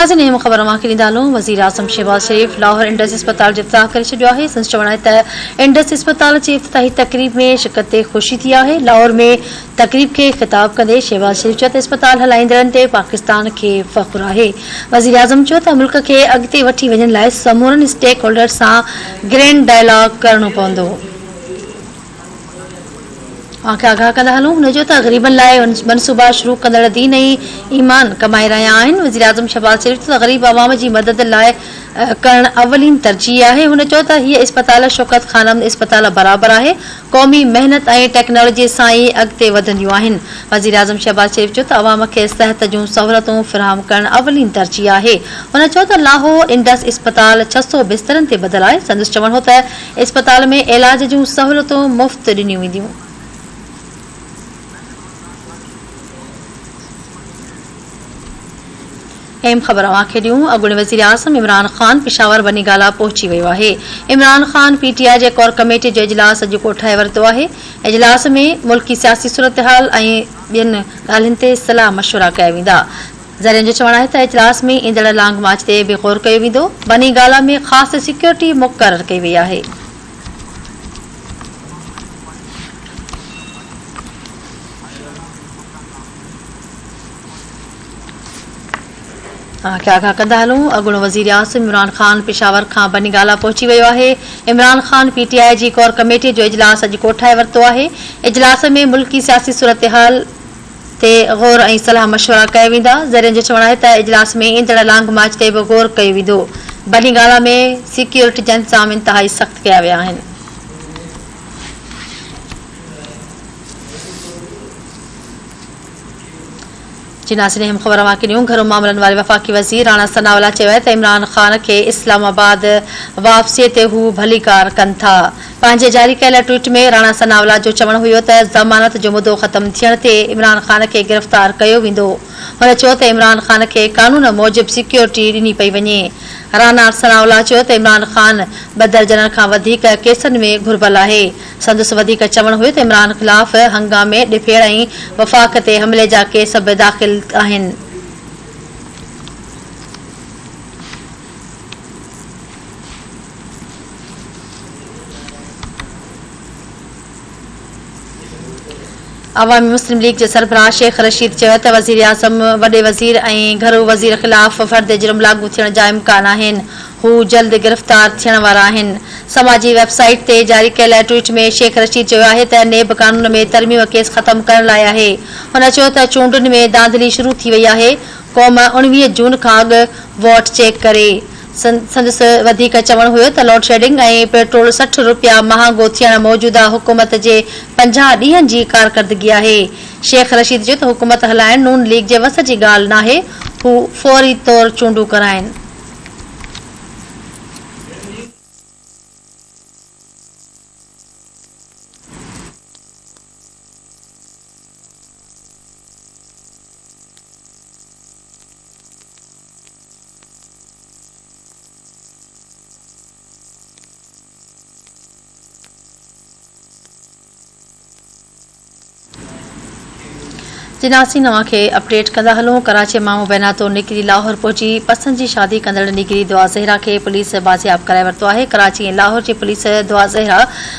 नाज़रीन ख़बर मां ॾींदालूं वज़ीर आज़म शहबाज शरीफ़ लाहौर इंडस अस्पताल जो इफ़्तिताह करे छॾियो आहे। संदसि चवण आहे त इंडस अस्पताल जी इफ़्तिताही तक़रीब में शिरकत ते ख़ुशी थी आहे। लाहौर में तक़रीब खे ख़िताब कंदे शहबाज शरीफ़ चयो त अस्पताल हलाईंदड़नि ते पाकिस्तान खे फ़ख़्रु आहे। वज़ीर आज़म चयो त मुल्क खे अॻिते वठी वञण लाइ समूरनि स्टेक होल्डर्स सां ग्रैंड डायलॉग करणो पवंदो। आगाह कंदा हलूं हुन जो त ग़रीबनि लाइ मनसूबा शुरू कंदड़ दीन ऐं ईमान कमाए रहिया आहिनि। वज़ीर आज़म शहबाज शरीफ़ त ग़रीब अवाम जी मदद लाइ करण अवलीन तरजीह आहे। हुन चयो त हीअ अस्पताल शौकत ख़ानम अस्पताल बराबरि आहे। क़ौमी मेहनत ऐं टेक्नोलॉजी सां ई अॻिते वधंदियूं आहिनि। वज़ीर आज़म शहबाज शरीफ़ चयो त अवाम खे सिहत जूं सहूलियतूं फ़राहम करण अवलीन तरजीह आहे। हुन चयो त लाहौर इंडस अस्पताल 600 बिस्तरनि ते ॿधल आहे। संदसि चवण हो त अस्पताल में इलाज जूं सहूलियतूं मुफ़्त ॾिनियूं वेंदियूं। अहम ख़बर ॾियूं अॻूणे वज़ीर आज़म इमरान ख़ान पिशावर बनीगाला पहुची वियो आहे। इमरान ख़ान पीटीआई जे कोर कमेटी जो इजलास अॼु कोठाए वरितो आहे। इजलास में मुल्की सियासी सूरतहाल ऐं ॿियनि ॻाल्हियुनि ते सलाह मशवरा कया वेंदा। ज़रियनि जो चवणु आहे त इजलास में ईंदड़ लांग मार्च ते बि ग़ौर कयो वेंदो। बनीगाला में ख़ासि सिक्योरिटी मुक़ररु कई वई आहे। आगाह कंदा हलूं अॻूणो वज़ीर आज़म इमरान ख़ान पिशावर खां बनीगाला पहुची वियो आहे। इमरान ख़ान पीटीआई जी कोर कमेटी जो इजलास अॼु कोठाए वरितो आहे। इजलास में मुल्की सियासी सूरतहाल ते ग़ौर ऐं सलाह मशवरा कया वेंदा। ज़रियनि जो चवणु आहे त इजलास में ईंदड़ लांग मार्च ते बि ग़ौर कयो वेंदो। बनीगाला में सिक्योरिटी जा इंतज़ाम इंतहाई सख़्त कया विया आहिनि। नाज़रीन ख़बर ॾियूं घरू मामलनि वारे वफ़ाक़ी वज़ीर राणा सनावला चयो आहे त इमरान ख़ान खे इस्लामाबाद वापसीअ ते हू भलीकार कनि था। पंहिंजे जारी कयल ट्वीट में राणा सनावला जो चवणु हुयो त ज़मानत जो मुदो ख़त्म थियण ते इमरान ख़ान खे गिरफ़्तार कयो वेंदो। हुन चयो त इमरान ख़ान खे क़ानून मूजिबि सिक्योरिटी ॾिनी पई वञे। राणा सनावला चयो त इमरान ख़ान 2 दर्जन खां वधीक केसनि में घुर्बल आहे। संदसि वधीक चवणु हुयो त इमरान ख़िलाफ़ हंगामे ॾिफेड़ ऐं वफ़ाक़ ते हमले जा केस बि दाख़िल आहिनि। अवामी मुस्लिम लीग जे सरबराह शेख रशीद चयो त वज़ीर आज़म वॾे वज़ीर ऐं घरू वज़ीर ख़िलाफ़ फ़र्द जुर्म लागू थियण जा इम्कान आहिनि। हू जल्द गिरफ़्तार थियण वारा आहिनि। समाजी वेबसाइट ते जारी कयल ट्वीट में शेख रशीद चयो आहे त नेब कानून में तरमीम केस ख़त्म करण लाइ आहे। हुन चयो त चूंडुनि में धांधली शुरू थी वई आहे। क़ौम 19 जून खां अॻु वोट चेक करे। संदसि वधीक चवणु हुयो त लोड शेडिंग ऐं पेट्रोल 60 रुपया महांगो थियण मौजूदा हुकूमत जे 50 ॾींहनि जी कारकर्दगी आहे। शेख रशीद चयो त हुकूमत हलाइण नून लीग जे वस जी ॻाल्हि नाहे। हू फौरी तौर चूंडूं कराइनि। नाज़रीन खे अपडेट कंदा हलूं। कराची मां मुबैना तो निकिरी लाहौर पहुची पसंद जी शादी कंदड़ निकिरी दुआ ज़हरा खे पुलिस बाज़ियाब कराए वरितो आहे। कराची ऐं लाहौर जी पुलिस दुआ ज़हरा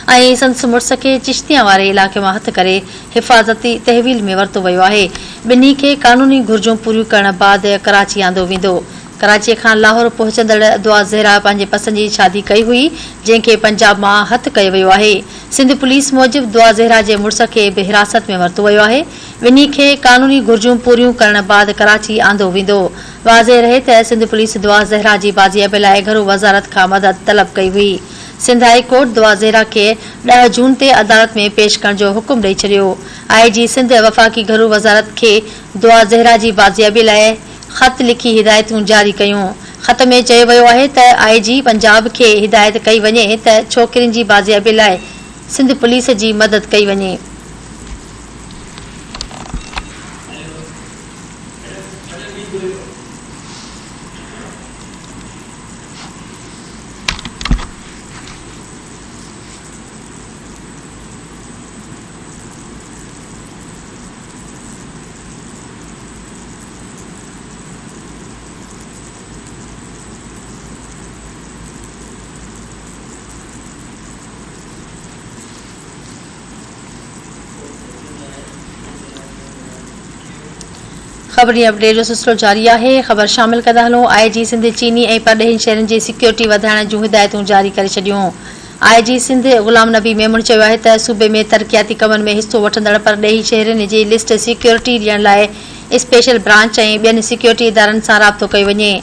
ऐं संदसि मुड़ुस खे चिश्तिया वारे इलाइक़े मां हथ करे हिफ़ाज़ती तहवील में वरितो वियो आहे। ॿिन्ही खे कानूनी घुर्जूं पूरियूं करण बाद कराची आंदो वेंदो। कराची खां लाहौर पहुचंदड़ दुआ ज़हरा पंहिंजे पसंद जी शादी कई हुई जंहिंखे पंजाब मां हथ कयो वियो आहे। सिंध पुलिस मूजिबि दुआ ज़हरा जे मुड़ुस खे बि हिरासत में वरितो वियो आहे। ॿिन्ही खे कानूनी घुर्जूं पूरियूं करण बाद कराची आंदो वेंदो। वाज़े रहे त सिंध पुलिस दुआ ज़हरा जी बाज़ियाबी लाइ घरू वज़ारत खां मदद तलब कई हुई। सिंध हाई कोर्ट दुआ ज़हरा खे 10 जून ते अदालत में पेश करण जो हुकुम ॾेई छॾियो। IG सिंध वफ़ाक़ी घरू वज़ारत खे दुआ ज़हरा जी बाज़ियाबी लाइ ख़त लिखी हिदायतूं जारी कयूं। ख़त में चयो वियो आहे त IG पंजाब खे हिदायत कई वञे त छोकिरियुनि जी बाज़ियाबी लाइ सिंध पुलिस जी मदद कई वञे। ख़बरी अपडेट जो सिलसिलो जारी है। ख़बर शामिल कंदा हलूं। IG सिंध चीनी ऐं परॾेही शहरनि जी सिक्योरिटी वधाइण जूं हिदायतूं जारी करे छॾियूं। IG सिंध ग़ुलाम नबी मेमण चयो आहे त सूबे में तरक़ियाती कमनि में हिस्सो वठंदड़ परॾेही शहरनि जी लिस्ट सिक्योरिटी ॾियण लाइ स्पेशल ब्रांच ऐं ॿियनि सिक्योरिटी इदारनि सां राब्तो कयो वञे।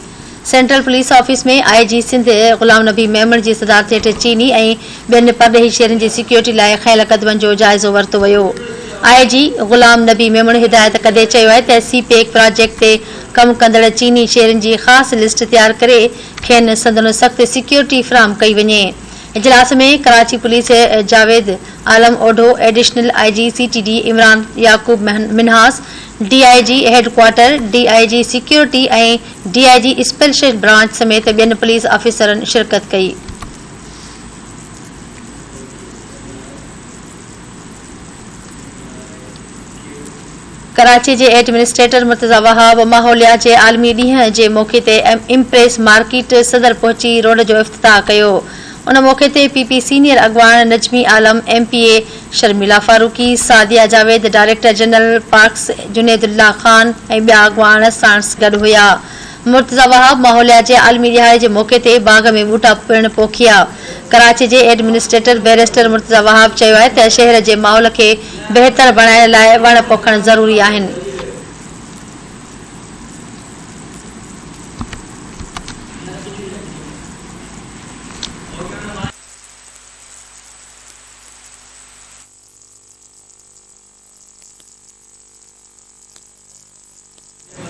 सेंट्रल पुलिस ऑफिस में IG सिंध ग़ुलाम नबी मेमण जी सदारत हेठि चीनी ऐं ॿियनि परॾेही शहरनि जी सिक्योरिटी लाइ खयल क़दमनि जो जाइज़ो वरितो वियो। IG ग़ुलाम नबी मेमण हिदायत कंदे चयो आहे त CPEC प्रोजेक्ट ते कमु कंदड़ चीनी शहरनि जी ख़ासि लिस्ट तयारु करे खेनि संदनि सख़्त सिक्योरिटी फ़राहम कई वञे। इजलास में Karachi police Javed Alam Odho, additional IG CTD Imran Yaqoob Minhas, DIG headquarter, DIG security ऐं DIG स्पेशल ब्रांच समेत ॿियनि पुलिस ऑफिसरनि शिरकत कई। कराची जे एडमिनिस्ट्रेटर मुर्तज़ा वहाब माहौलियात जे आलमी ॾींहं जे मौक़े ते इम्प्रेस मार्केट सदर पहुची रोड जो इफ़्तिताह कयो। उन मौक़े ते PP सीनियर अॻवान Najmi Alam, MPA Sharmila Farooqui, Sadia Javed, director general parks Junaidullah Khan ऐं ॿिया अॻवान साण गॾु हुया। मुर्तज़ा वहाब माहौलियात जे आलमी ॾिहाड़े जे मौक़े ते बाग़ में ॿूटा पिणु पोखिया। कराची जे एडमिनिस्ट्रेटर बैरिस्टर मुर्तज़ा वहाब चयो आहे त शहर जे माहौल खे बहितर बणाइण लाइ वण पोखणु ज़रूरी आहिनि।